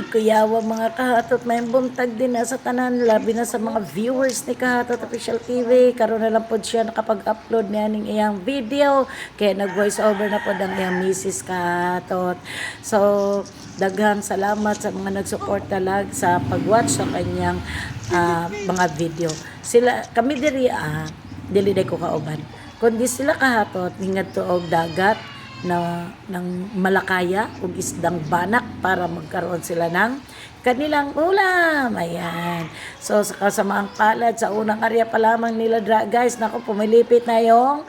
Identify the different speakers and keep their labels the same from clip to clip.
Speaker 1: Kuyawa mga kahatot, may buntag din na sa tanan, labi na sa mga viewers ni Kahatot Official TV. Karon na lang po siya nakapag-upload niya ng iyang video, kaya nag-voice over na po ang iyang Mrs. Kahatot. So, daghang salamat sa mga nag-support talag sa pag-watch sa kanyang mga video. Kami diri dili ko kauban. Kundi sila Kahatot, hingad tuog dagat, ng malakaya ug isdang banak para magkaroon sila ng kanilang ulam. Ayan. So sa kasamaang palad sa unang area pa lamang nila guys, nako pumilipit na yung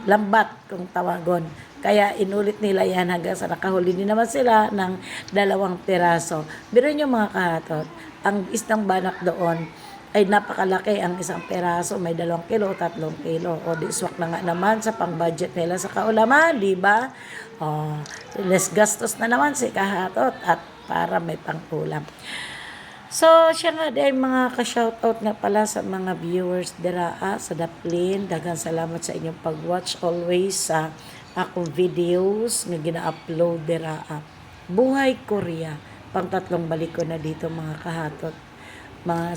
Speaker 1: lambat kung tawagon. Kaya inulit nila yan hanggang sa nakahuli din naman sila ng 2 piraso. Biro nyo mga kahatot, ang isdang banak doon ay napakalaki. Ang isang peraso may 2 kilo, 3 kilo. O di swak na nga naman sa pang-budget nila sa kaulaman, di ba? O, less gastos na naman si Kahatot at para may pang-ulam. So, siya nga din mga ka-shoutout nga pala sa mga viewers dira sa Daplin. Daghang salamat sa inyong pag-watch always sa akong videos nga gina-upload dira. Buhay Korea. Pang 3 balik ko na dito mga kahatot.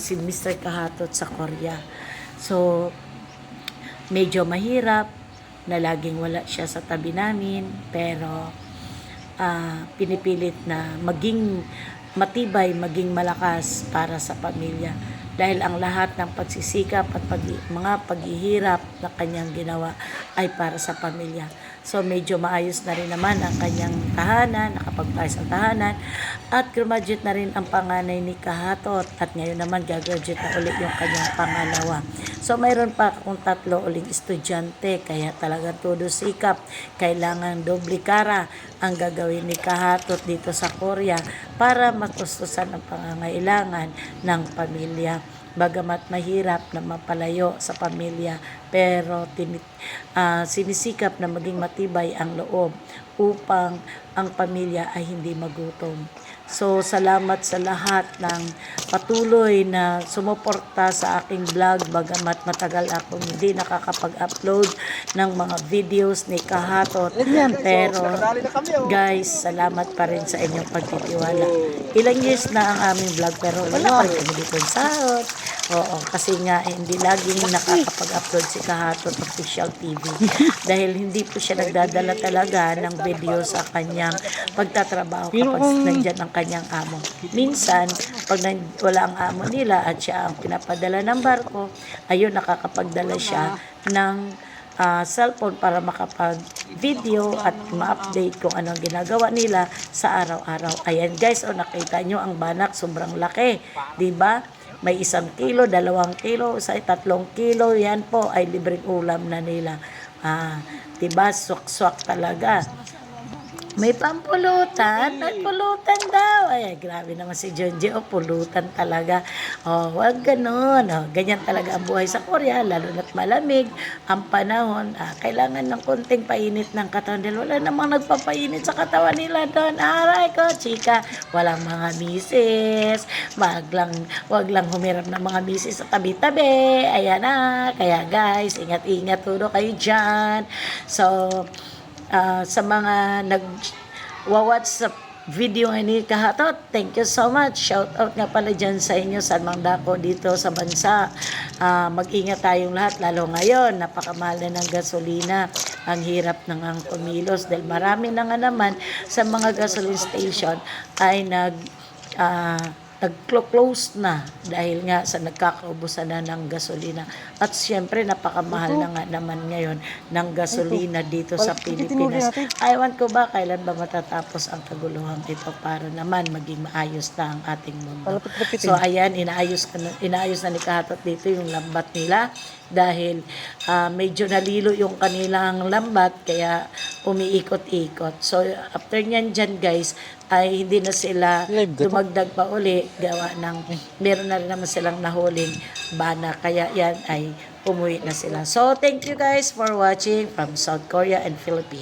Speaker 1: Si Mr. Kahatot sa Korea. So, medyo mahirap na laging wala siya sa tabi namin, pero pinipilit na maging matibay, maging malakas para sa pamilya. Dahil ang lahat ng pagsisikap at mga paghihirap na kanyang ginawa ay para sa pamilya. So medyo maayos na rin naman ang kanyang tahanan, nakapagpayos ang tahanan, at graduate na rin ang panganay ni Kahatot, at ngayon naman gagraduate na ulit yung kanyang pangalawa. So mayroon pa akong 3 uling estudyante, kaya talagang todo sikap. Kailangan doble kara ang gagawin ni Kahatot dito sa Korea para matustusan ang pangangailangan ng pamilya. Bagamat mahirap na mapalayo sa pamilya, pero sinisikap na maging matibay ang loob upang ang pamilya ay hindi magutom. So, salamat sa lahat ng patuloy na sumuporta sa aking vlog, bagamat matagal akong hindi nakakapag-upload ng mga videos ni Kahatot. Pero, guys, salamat pa rin sa inyong pagtitiwala. Ilang years na ang aming vlog, pero wala pa rin kami dito sahod. Oo, kasi nga hindi laging nakakapag-upload si Kahatot Official TV dahil hindi po siya nagdadala talaga ng video sa kanyang pagtatrabaho kapag nandyan ang kanyang amo. Minsan, pag wala ang amo nila at siya ang pinapadala ng barko, ayun, nakakapagdala siya ng cellphone para makapag-video at ma-update kung anong ginagawa nila sa araw-araw. Ayan guys, nakita nyo ang banak, sobrang laki, diba? May 1 kilo, 2 kilo, 3 kilo, yan po ay libreng ulam na nila. Diba? Swak-swak talaga. May pampulutan, nagpulutan daw. Ay, grabe naman si Jonji, pulutan talaga. Wag ganun. Ganyan talaga ang buhay sa Korea, lalo na't malamig ang panahon. Kailangan ng konting painit ng katawan dahil wala namang nagpapainit sa katawan nila doon. Aray ko, chika, walang mga misis. Wag lang humirap ng mga misis sa tabi-tabi. Ayan na. Kaya guys, ingat-ingat tulo kayo dyan. So, sa mga nag-watch sa video ni Kahatot, thank you so much. Shout out nga pala dyan sa inyo, San Mang Dako dito sa bansa. Mag-ingat tayong lahat, lalo ngayon, napakamahal na ng gasolina. Ang hirap na nga kumilos dahil marami na nga naman sa mga gasoline station ay nag-close na dahil nga sa nagkakaubusan na ng gasolina. At siyempre, napakamahal na nga naman ngayon ng gasolina dito sa Pilipinas. Ewan ko ba kailan ba matatapos ang kaguluhan ito para naman maging maayos na ang ating mundo. So ayan, inaayos na ni Kahatot dito yung lambat nila dahil medyo nalilo yung kanilang lambat kaya umiikot-ikot. So after nyan dyan guys, ay hindi na sila dumagdag pa uli gawa ng meron na rin naman silang nahuling bana, kaya yan ay umuwi na sila. So thank you guys for watching from South Korea and Philippines.